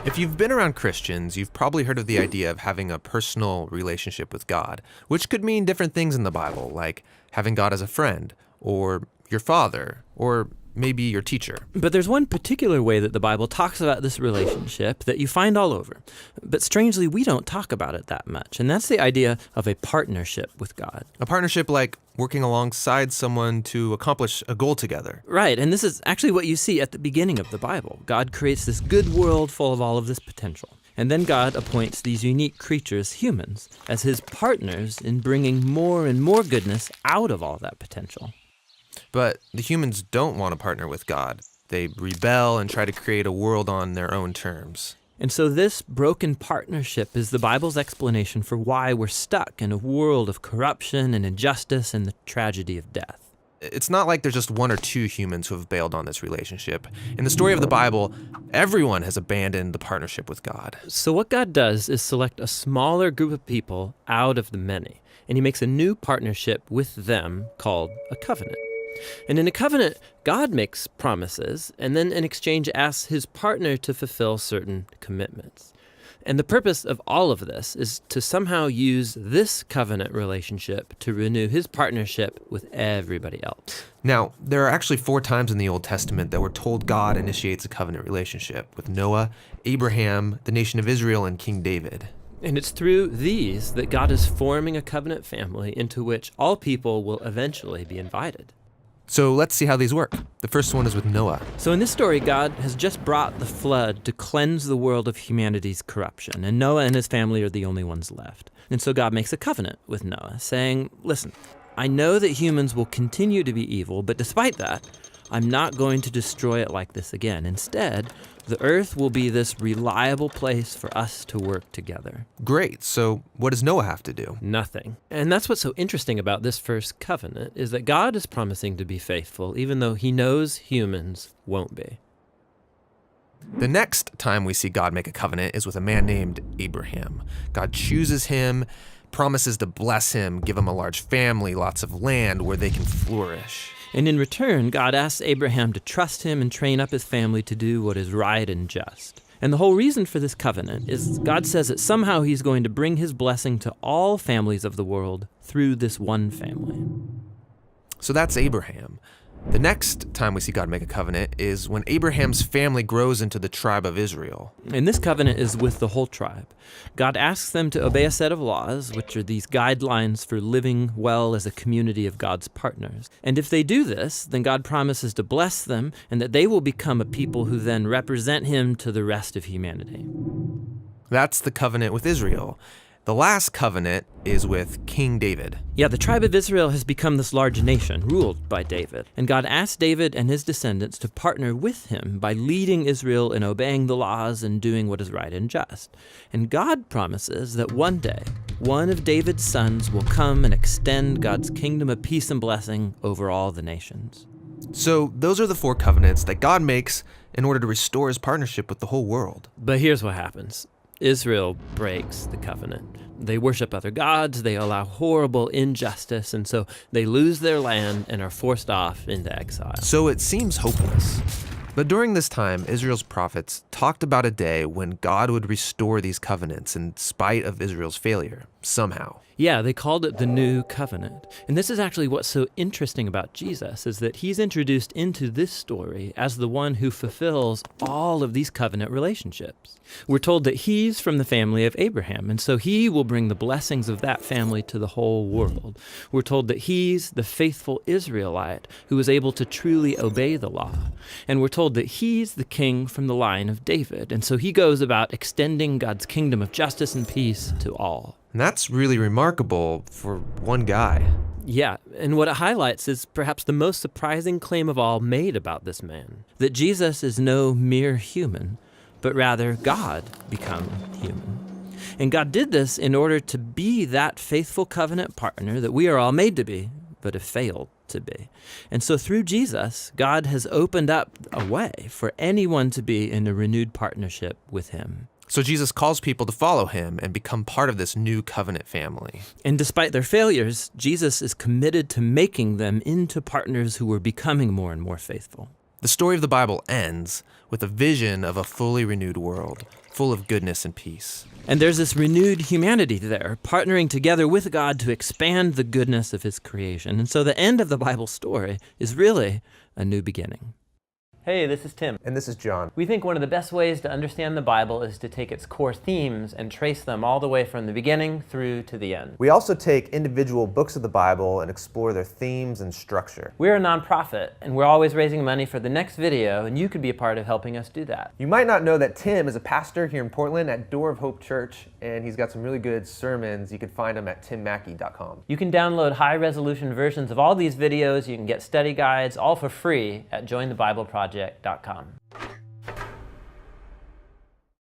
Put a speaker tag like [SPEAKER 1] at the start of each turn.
[SPEAKER 1] If you've been around Christians, you've probably heard of the idea of having a personal relationship with God, which could mean different things in the Bible, like having God as a friend, or your father, or maybe your teacher.
[SPEAKER 2] But there's one particular way that the Bible talks about this relationship that you find all over. But strangely, we don't talk about it that much, and that's the idea of a partnership with God.
[SPEAKER 1] A partnership like working alongside someone to accomplish a goal together.
[SPEAKER 2] Right, and this is actually what you see at the beginning of the Bible. God creates this good world full of all of this potential. And then God appoints these unique creatures, humans, as his partners in bringing more and more goodness out of all that potential.
[SPEAKER 1] But the humans don't want to partner with God. They rebel and try to create a world on their own terms.
[SPEAKER 2] And so this broken partnership is the Bible's explanation for why we're stuck in a world of corruption and injustice and the tragedy of death.
[SPEAKER 1] It's not like there's just one or two humans who have bailed on this relationship. In the story of the Bible, everyone has abandoned the partnership with God.
[SPEAKER 2] So what God does is select a smaller group of people out of the many, and he makes a new partnership with them called a covenant. And in a covenant, God makes promises, and then in exchange asks his partner to fulfill certain commitments. And the purpose of all of this is to somehow use this covenant relationship to renew his partnership with everybody else.
[SPEAKER 1] Now, there are actually 4 times in the Old Testament that we're told God initiates a covenant relationship with Noah, Abraham, the nation of Israel, and King David.
[SPEAKER 2] And it's through these that God is forming a covenant family into which all people will eventually be invited.
[SPEAKER 1] So let's see how these work. The first one is with Noah.
[SPEAKER 2] So in this story, God has just brought the flood to cleanse the world of humanity's corruption, and Noah and his family are the only ones left. And so God makes a covenant with Noah, saying, listen, I know that humans will continue to be evil, but despite that, I'm not going to destroy it like this again. Instead, the earth will be this reliable place for us to work together.
[SPEAKER 1] Great. So what does Noah have to do?
[SPEAKER 2] Nothing. And that's what's so interesting about this first covenant, is that God is promising to be faithful, even though he knows humans won't be.
[SPEAKER 1] The next time we see God make a covenant is with a man named Abraham. God chooses him, promises to bless him, give him a large family, lots of land where they can flourish.
[SPEAKER 2] And in return, God asks Abraham to trust him and train up his family to do what is right and just. And the whole reason for this covenant is God says that somehow he's going to bring his blessing to all families of the world through this one family.
[SPEAKER 1] So that's Abraham. The next time we see God make a covenant is when Abraham's family grows into the tribe of Israel.
[SPEAKER 2] And this covenant is with the whole tribe. God asks them to obey a set of laws, which are these guidelines for living well as a community of God's partners. And if they do this, then God promises to bless them and that they will become a people who then represent him to the rest of humanity.
[SPEAKER 1] That's the covenant with Israel. The last covenant is with King David.
[SPEAKER 2] Yeah, the tribe of Israel has become this large nation ruled by David. And God asked David and his descendants to partner with him by leading Israel in obeying the laws and doing what is right and just. And God promises that one day, one of David's sons will come and extend God's kingdom of peace and blessing over all the nations.
[SPEAKER 1] So those are the 4 covenants that God makes in order to restore his partnership with the whole world.
[SPEAKER 2] But here's what happens. Israel breaks the covenant. They worship other gods, they allow horrible injustice, and so they lose their land and are forced off into exile.
[SPEAKER 1] So it seems hopeless. But during this time, Israel's prophets talked about a day when God would restore these covenants in spite of Israel's failure, somehow.
[SPEAKER 2] Yeah, they called it the New Covenant. And this is actually what's so interesting about Jesus, is that he's introduced into this story as the one who fulfills all of these covenant relationships. We're told that he's from the family of Abraham, and so he will bring the blessings of that family to the whole world. We're told that he's the faithful Israelite who was able to truly obey the law. And we're told that he's the king from the line of David, and so he goes about extending God's kingdom of justice and peace to all.
[SPEAKER 1] And that's really remarkable for one guy.
[SPEAKER 2] Yeah, and what it highlights is perhaps the most surprising claim of all made about this man, that Jesus is no mere human, but rather God become human. And God did this in order to be that faithful covenant partner that we are all made to be, but have failed to be. And so through Jesus, God has opened up a way for anyone to be in a renewed partnership with him.
[SPEAKER 1] So Jesus calls people to follow him and become part of this new covenant family.
[SPEAKER 2] And despite their failures, Jesus is committed to making them into partners who are becoming more and more faithful.
[SPEAKER 1] The story of the Bible ends with a vision of a fully renewed world, full of goodness and peace.
[SPEAKER 2] And there's this renewed humanity there, partnering together with God to expand the goodness of his creation. And so the end of the Bible story is really a new beginning. Hey, this is Tim.
[SPEAKER 3] And this is John.
[SPEAKER 2] We think one of the best ways to understand the Bible is to take its core themes and trace them all the way from the beginning through to the end.
[SPEAKER 3] We also take individual books of the Bible and explore their themes and structure.
[SPEAKER 2] We're a nonprofit, and we're always raising money for the next video, and you could be a part of helping us do that.
[SPEAKER 3] You might not know that Tim is a pastor here in Portland at Door of Hope Church, and he's got some really good sermons. You can find them at timmackey.com.
[SPEAKER 2] You can download high-resolution versions of all these videos. You can get study guides, all for free at jointhebibleproject.com.